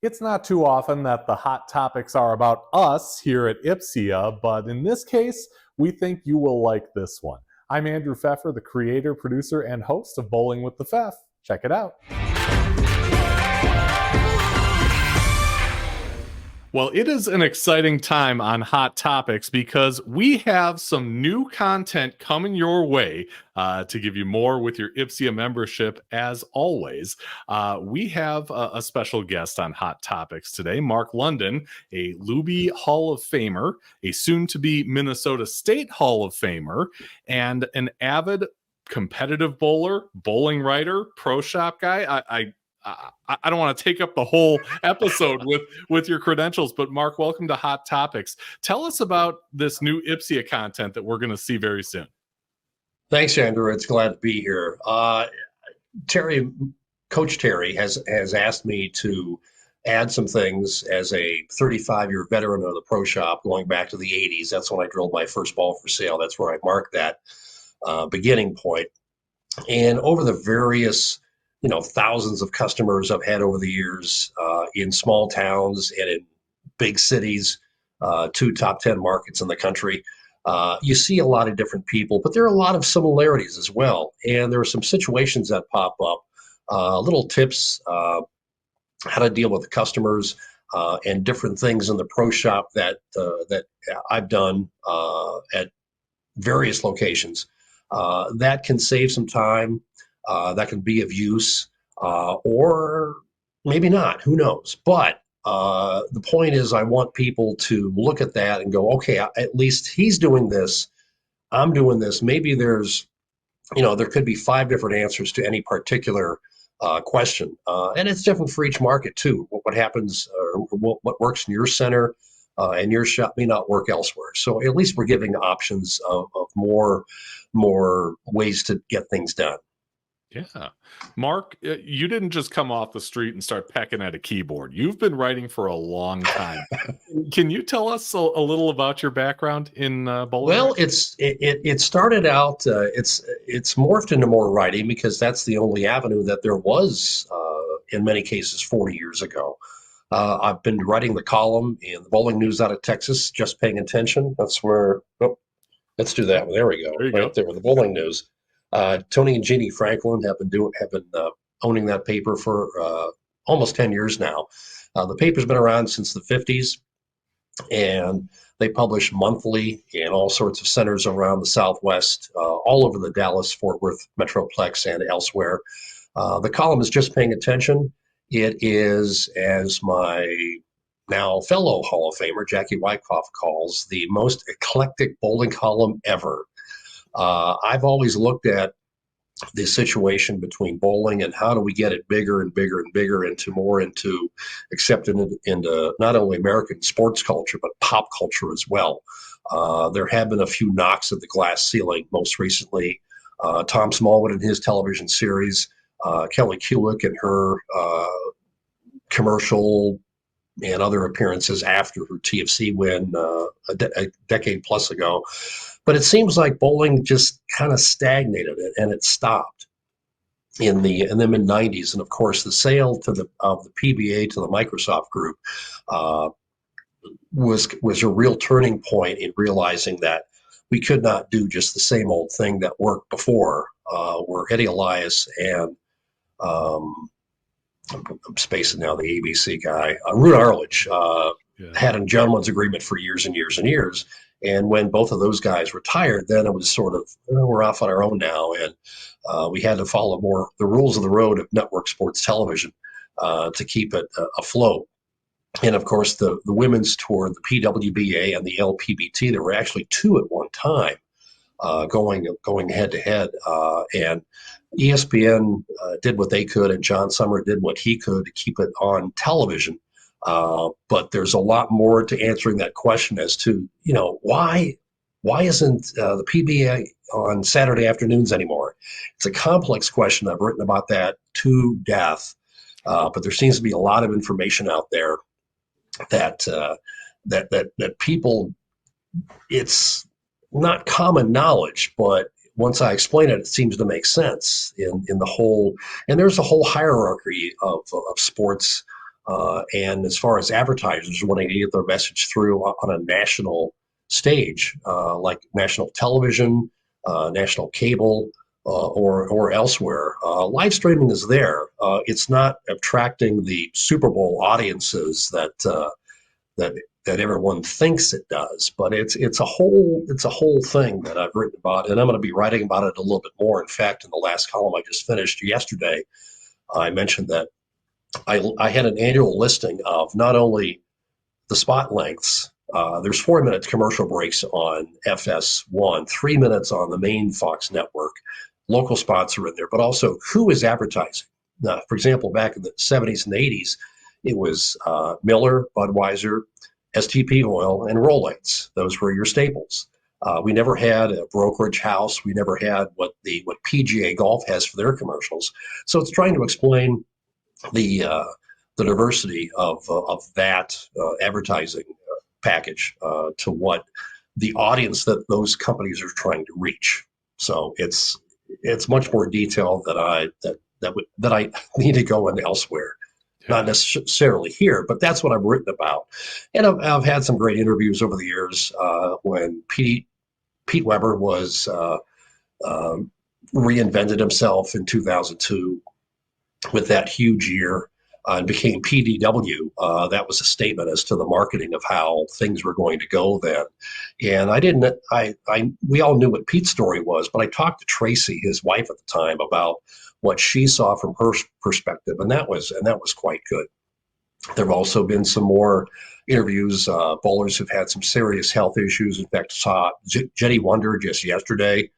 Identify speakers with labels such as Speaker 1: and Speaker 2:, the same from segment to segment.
Speaker 1: It's not too often that the hot topics are about us here at IPSIA, but in this case, we think you will like this one. I'm Andrew Pfeffer, the creator, producer, and host of Bowling with the Pfeff. Check it out. Well, it is an exciting time on Hot Topics because we have some new content coming your way to give you more with your IPSIA membership. As always, we have a special guest on Hot Topics today, Mark London, a Luby Hall of Famer, a soon-to-be Minnesota State Hall of Famer, and an avid competitive bowler, bowling writer, pro shop guy. I don't want to take up the whole episode with your credentials, but Mark, welcome to Hot Topics. Tell us about this new IPSIA content that we're going to see very soon.
Speaker 2: Thanks, Andrew. It's glad to be here. Coach Terry has asked me to add some things as a 35-year veteran of the pro shop going back to the 80s. That's when I drilled my first ball for sale. That's where I marked that beginning point. And over the various thousands of customers I've had over the years in small towns and in big cities, 2 top 10 markets in the country. You see a lot of different people, but there are a lot of similarities as well. And there are some situations that pop up, little tips, how to deal with the customers and different things in the pro shop that I've done at various locations that can save some time. That can be of use, or maybe not, who knows? But the point is I want people to look at that and go, okay, at least he's doing this, I'm doing this. Maybe there's, there could be 5 different answers to any particular question. And it's different for each market too. What happens, what works in your center and your shop may not work elsewhere. So at least we're giving options of more ways to get things done.
Speaker 1: Yeah. Mark, you didn't just come off the street and start pecking at a keyboard. You've been writing for a long time. Can you tell us a little about your background in bowling?
Speaker 2: Well, it started out, it's morphed into more writing because that's the only avenue that there was in many cases 40 years ago. I've been writing the column in the Bowling News out of Texas, Just Paying Attention. That's where, let's do that. There we go. Right there with the Bowling News. Tony and Jeannie Franklin have been owning that paper for almost 10 years now. The paper's been around since the 50s, and they publish monthly in all sorts of centers around the Southwest, all over the Dallas-Fort Worth Metroplex and elsewhere. The column is Just Paying Attention. It is, as my now fellow Hall of Famer Jackie Wyckoff calls, the most eclectic bowling column ever. I've always looked at the situation between bowling and how do we get it bigger and bigger and bigger into accepted into not only American sports culture, but pop culture as well. There have been a few knocks at the glass ceiling, most recently Tom Smallwood in his television series, Kelly Kulick in her commercial and other appearances after her TFC win a decade plus ago. But it seems like bowling just kind of stagnated and it stopped in the mid-90s. And of course, the sale of the PBA to the Microsoft Group was a real turning point in realizing that we could not do just the same old thing that worked before, where Eddie Elias and I'm spacing now, the ABC guy, Root Arledge, had a gentleman's agreement for years and years and years. And when both of those guys retired, then it was sort of, we're off on our own now. And we had to follow more the rules of the road of network sports television to keep it afloat. And of course, the women's tour, the PWBA and the LPBT, there were actually 2 at one time going head to head. And ESPN did what they could, and John Summer did what he could to keep it on television. But there's a lot more to answering that question as to, why isn't the PBA on Saturday afternoons anymore? It's a complex question. I've written about that to death. But there seems to be a lot of information out there that people, it's not common knowledge, but once I explain it, it seems to make sense in the whole, and there's a whole hierarchy of sports And as far as advertisers wanting to get their message through on a national stage, like national television, national cable, or elsewhere, live streaming is there. It's not attracting the Super Bowl audiences that that everyone thinks it does, but it's a whole thing that I've written about, and I'm going to be writing about it a little bit more. In fact, in the last column I just finished yesterday, I mentioned that I had an annual listing of not only the spot lengths. There's 4 minute commercial breaks on FS1, 3 minutes on the main Fox network. Local spots are in there, but also who is advertising. Now, for example, back in the 70s and 80s, it was Miller, Budweiser, STP Oil, and Rolex. Those were your staples. We never had a brokerage house. We never had what PGA Golf has for their commercials. So it's trying to explain the diversity of that advertising package to what the audience that those companies are trying to reach. So it's much more detailed that I need to go in elsewhere. Not necessarily here, but that's what I've written about. And I've had some great interviews over the years when Pete Weber was reinvented himself in 2002 with that huge year and became PDW. That was a statement as to the marketing of how things were going to go then. And we all knew what Pete's story was, but I talked to Tracy, his wife at the time, about what she saw from her perspective, and that was quite good. There have also been some more interviews. Bowlers have had some serious health issues. In fact, saw Jetty Wonder just yesterday,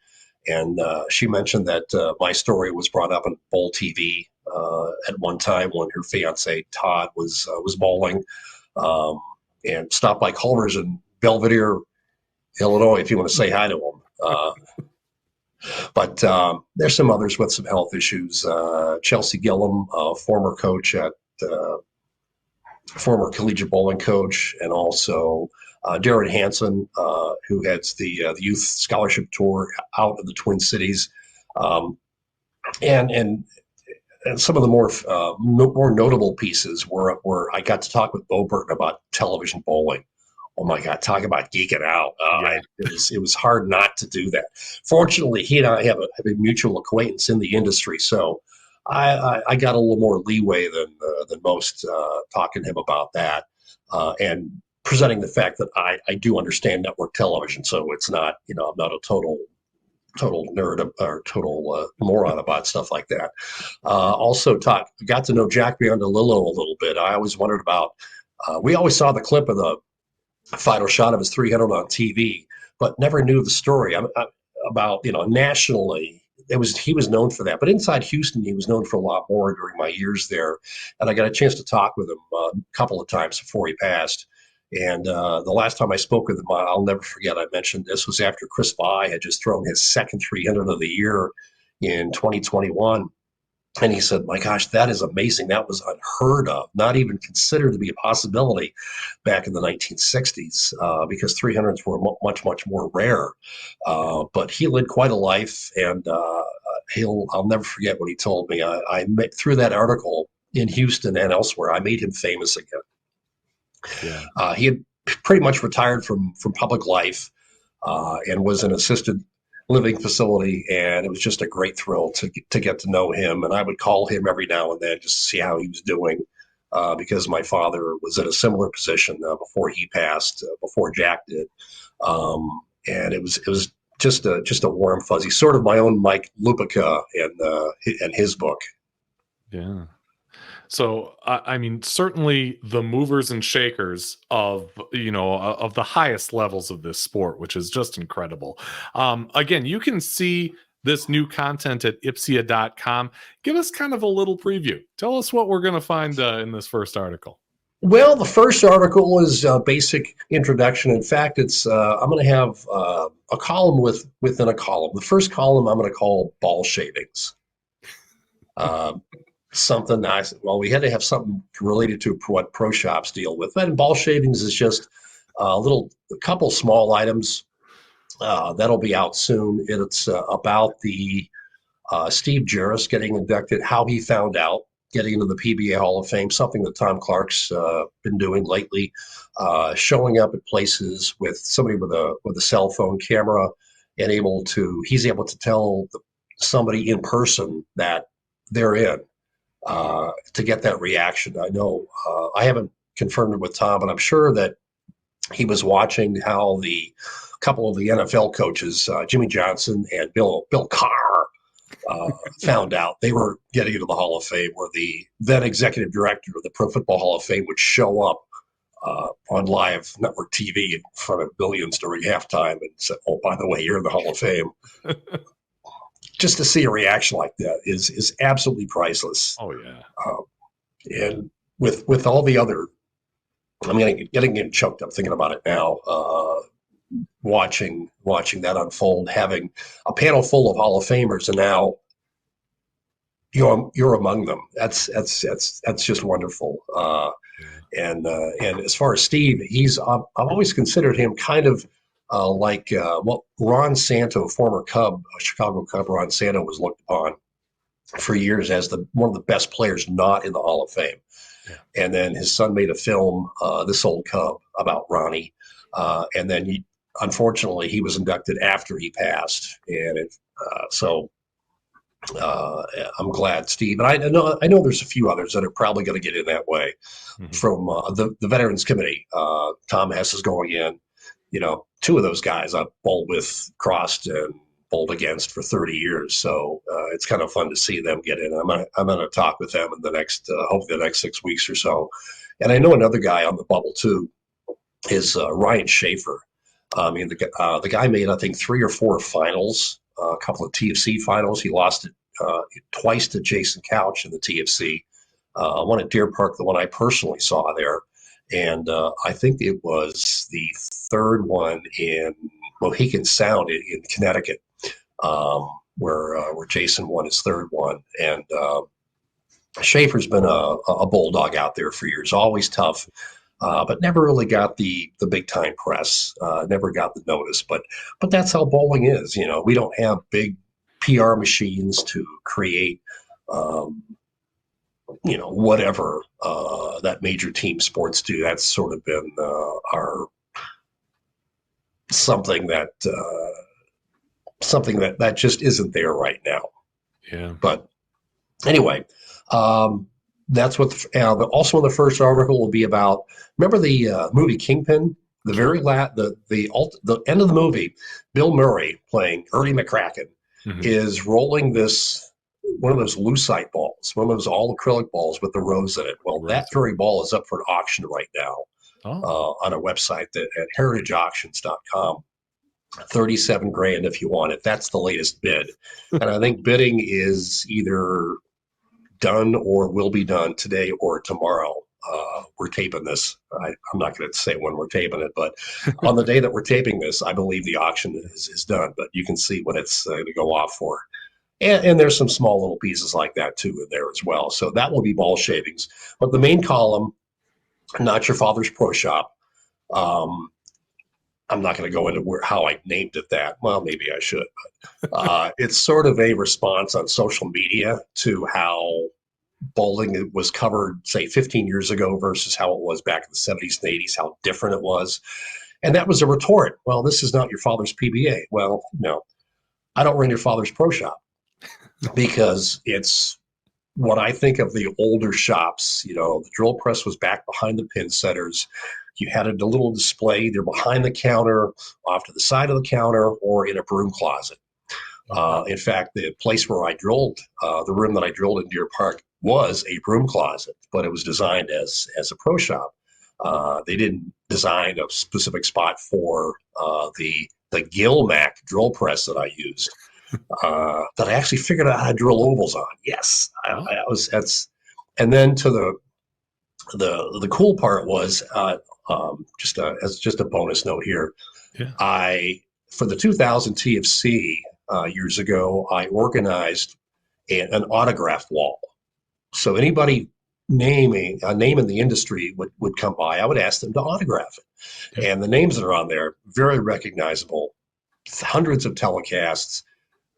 Speaker 2: and she mentioned that my story was brought up on Bowl TV at one time when her fiance Todd was bowling, and stopped by Culver's in Belvedere, Illinois, if you want to say hi to him. But there's some others with some health issues. Chelsea Gillum, former coach at former collegiate bowling coach, and also Darren Hansen, who heads the youth scholarship tour out of the Twin Cities, and some of the more notable pieces were I got to talk with Bo Burton about television bowling. Oh my God, talk about geeking out. It was hard not to do that. Fortunately, he and I have a mutual acquaintance in the industry, so I got a little more leeway than most talking to him about that, and presenting the fact that I do understand network television, so it's not, I'm not a total nerd or total moron about stuff like that. Also got to know Jack Biondolillo a little bit. I always wondered about, we always saw the clip of the final shot of his 300 on TV, but never knew the story about, nationally. He was known for that, but inside Houston, he was known for a lot more during my years there. And I got a chance to talk with him a couple of times before he passed. And the last time I spoke with him, I'll never forget, I mentioned this was after Chris Vai had just thrown his second 300 of the year in 2021. And he said, my gosh, that is amazing. That was unheard of, not even considered to be a possibility back in the 1960s, because 300s were much, much more rare. But he led quite a life, and I'll never forget what he told me. Through that article in Houston and elsewhere, I made him famous again. Yeah. He had pretty much retired from public life and was an assisted living facility, and it was just a great thrill to get to know him. And I would call him every now and then just to see how he was doing, because my father was in a similar position before he passed, before Jack did, and it was just a warm fuzzy, sort of my own Mike Lupica and his book.
Speaker 1: Yeah. So, I mean, certainly the movers and shakers of the highest levels of this sport, which is just incredible. Again, you can see this new content at IBPSIA.com. Give us kind of a little preview. Tell us what we're going to find in this first article.
Speaker 2: Well, the first article is a basic introduction. In fact, it's I'm going to have a column within a column. The first column I'm going to call ball shavings. Something nice. Well, we had to have something related to what pro shops deal with. And ball shavings is just a couple small items that'll be out soon. It's about the Steve Jarris getting inducted, how he found out getting into the PBA Hall of Fame, something that Tom Clark's been doing lately, showing up at places with somebody with a cell phone camera and he's able to tell somebody in person that they're in, to get that reaction. I know I haven't confirmed it with Tom, but I'm sure that he was watching how the couple of the NFL coaches, Jimmy Johnson and Bill Carr, found out they were getting into the Hall of Fame, where the then executive director of the Pro Football Hall of Fame would show up on live network TV in front of millions during halftime and say, "Oh, by the way, you're in the Hall of Fame." Just to see a reaction like that is absolutely priceless.
Speaker 1: Oh yeah.
Speaker 2: And with all the other, I'm getting choked up thinking about it now. Watching that unfold, having a panel full of Hall of Famers, and now you're among them. That's just wonderful. And as far as Steve, I've always considered him kind of like what Ron Santo, former Cub, Chicago Cub Ron Santo, was looked upon for years as one of the best players not in the Hall of Fame.
Speaker 1: Yeah.
Speaker 2: And then his son made a film, This Old Cub, about Ronnie, and then unfortunately he was inducted after he passed, and I'm glad, Steve. And I know there's a few others that are probably going to get in that way. Mm-hmm. From the Veterans Committee. Tom Hess is going in. Two of those guys I've bowled with, crossed, and bowled against for 30 years. So it's kind of fun to see them get in. I'm gonna talk with them in the next, hopefully the next 6 weeks or so. And I know another guy on the bubble too is Ryan Schaefer. I mean, the guy made, I think, 3 or 4 finals, a couple of TFC finals. He lost it twice to Jason Couch in the TFC. One at Deer Park, the one I personally saw there. And I think it was the third one in Mohegan Sound in Connecticut, where Jason won his third one. And Schaefer's been a bulldog out there for years, always tough, but never really got the big time press, never got the notice. But that's how bowling is. We don't have big PR machines to create, whatever that major team sports do. That's sort of been our something that just isn't there right now.
Speaker 1: Yeah.
Speaker 2: But anyway, that's what. Also, in the first article will be about. Remember the movie Kingpin? The very the end of the movie, Bill Murray playing Ernie McCracken is rolling one of those lucite balls, one of those all acrylic balls with the rose in it. Well, that very ball is up for an auction right now on a website at heritageauctions.com. 37 grand if you want it. That's the latest bid. And I think bidding is either done or will be done today or tomorrow. We're taping this. I'm not going to say when we're taping it, but on the day that we're taping this, I believe the auction is done, but you can see what it's going to go off for. And there's some small little pieces like that too in there as well. So that will be ball shavings. But the main column, Not Your Father's Pro Shop. I'm not going to go into how I named it that. Well, maybe I should. But it's sort of a response on social media to how bowling was covered, say, 15 years ago versus how it was back in the 70s and 80s, how different it was. And that was a retort. Well, this is not your father's PBA. Well, no, I don't run your father's pro shop because it's what I think of the older shops. The drill press was back behind the pin setters. You had a little display either behind the counter, off to the side of the counter, or in a broom closet. In fact, the place where I drilled, the room that I drilled in Deer Park, was a broom closet, but it was designed as a pro shop. They didn't design a specific spot for the Gilmac drill press that I used. That I actually figured out how to drill ovals on. Yes, and then to the cool part was just a bonus note here. Yeah. For the 2000 TFC years ago, I organized an autograph wall. So anybody naming a name in the industry would come by. I would ask them to autograph it, and the names that are on there very recognizable. Hundreds of telecasts.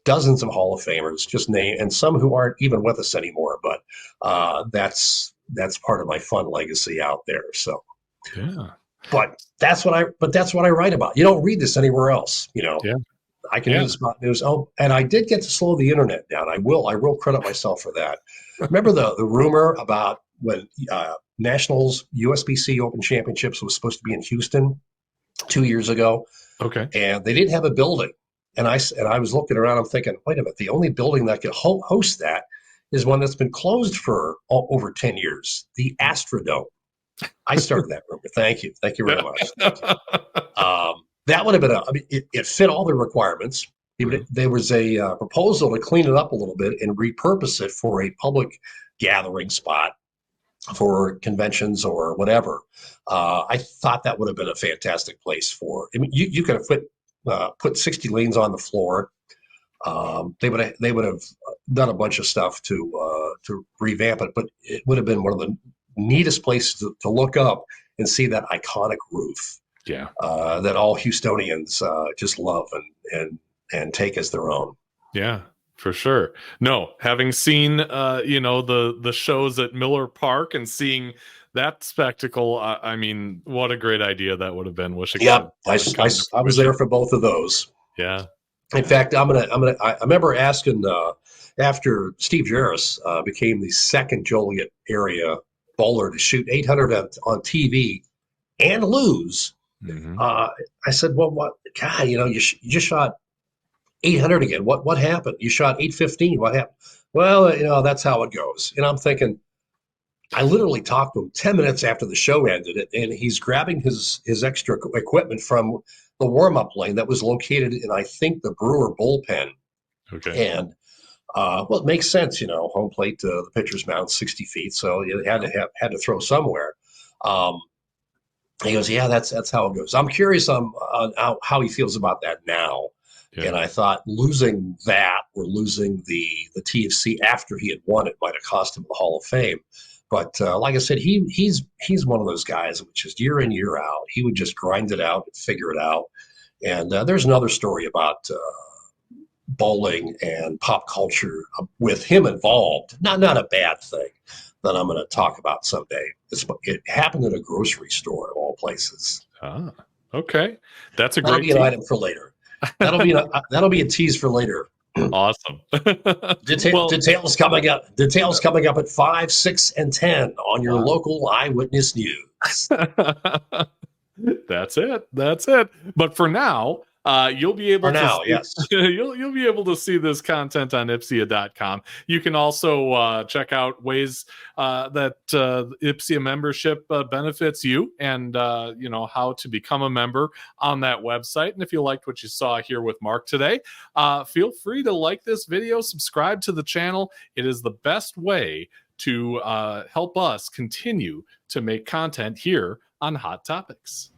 Speaker 2: dozens of Hall of Famers, just name, and some who aren't even with us anymore. But that's part of my fun legacy out there. So,
Speaker 1: Yeah.
Speaker 2: but that's what I write about. You don't read this anywhere else. You know,
Speaker 1: Yeah.
Speaker 2: I can do
Speaker 1: Yeah.
Speaker 2: this about news. Oh, and I did get to slow the internet down. I will credit myself for that. Remember the rumor about when Nationals USBC Open Championships was supposed to be in Houston 2 years ago,
Speaker 1: Okay.
Speaker 2: and they didn't have a building. And I was looking around. I'm thinking, wait a minute, the only building that could host that is one that's been closed for over 10 years, the Astrodome. I started that rumor. Thank you very much. Thank you. That would have been it fit all the requirements. There was a proposal to clean it up a little bit and repurpose it for a public gathering spot for conventions or whatever. I thought that would have been a fantastic place for. I mean, you could have put 60 lanes on the floor. They would have done a bunch of stuff to revamp it, but it would have been one of the neatest places to look up and see that iconic roof.
Speaker 1: Yeah.
Speaker 2: That all Houstonians just love and take as their own.
Speaker 1: Yeah, for sure. No, having seen the shows at Miller Park and seeing that spectacle, I mean, what a great idea that would have been. Wish it
Speaker 2: Yep,
Speaker 1: could come to
Speaker 2: I was
Speaker 1: fruition.
Speaker 2: there for both of those.
Speaker 1: Yeah.
Speaker 2: In fact, I remember asking after Steve Jarris became the second Joliet area bowler to shoot 800 on TV and lose.
Speaker 1: Mm-hmm.
Speaker 2: I said, well, what, God, you just shot 800 again. What happened? You shot 815. What happened? Well, that's how it goes. And I'm thinking, I literally talked to him 10 minutes after the show ended, and he's grabbing his extra equipment from the warm-up lane that was located in, I think, the Brewer bullpen.
Speaker 1: Okay.
Speaker 2: And well, it makes sense, home plate to the pitcher's mound 60 feet, so you had to throw somewhere. He goes, yeah, that's how it goes. I'm curious on how he feels about that now.
Speaker 1: Yeah.
Speaker 2: And I thought losing that or losing the TFC after he had won it might have cost him the Hall of Fame. But like I said, he's one of those guys which just year in, year out, he would just grind it out and figure it out. And there's another story about bowling and pop culture with him involved. Not a bad thing that I'm going to talk about someday. It happened at a grocery store of all places.
Speaker 1: Ah, okay. That's a
Speaker 2: That'll
Speaker 1: great
Speaker 2: be an
Speaker 1: tease.
Speaker 2: item for later. That'll be a tease for later.
Speaker 1: Awesome.
Speaker 2: Details coming up. Details coming up at 5, 6, and 10 on your local Eyewitness News.
Speaker 1: That's it. But for now, you'll be able
Speaker 2: yes.
Speaker 1: you'll be able to see this content on IBPSIA.com. You can also check out ways that IBPSIA membership benefits you, and how to become a member on that website. And if you liked what you saw here with Mark today, feel free to like this video, subscribe to the channel. It is the best way to help us continue to make content here on Hot Topics.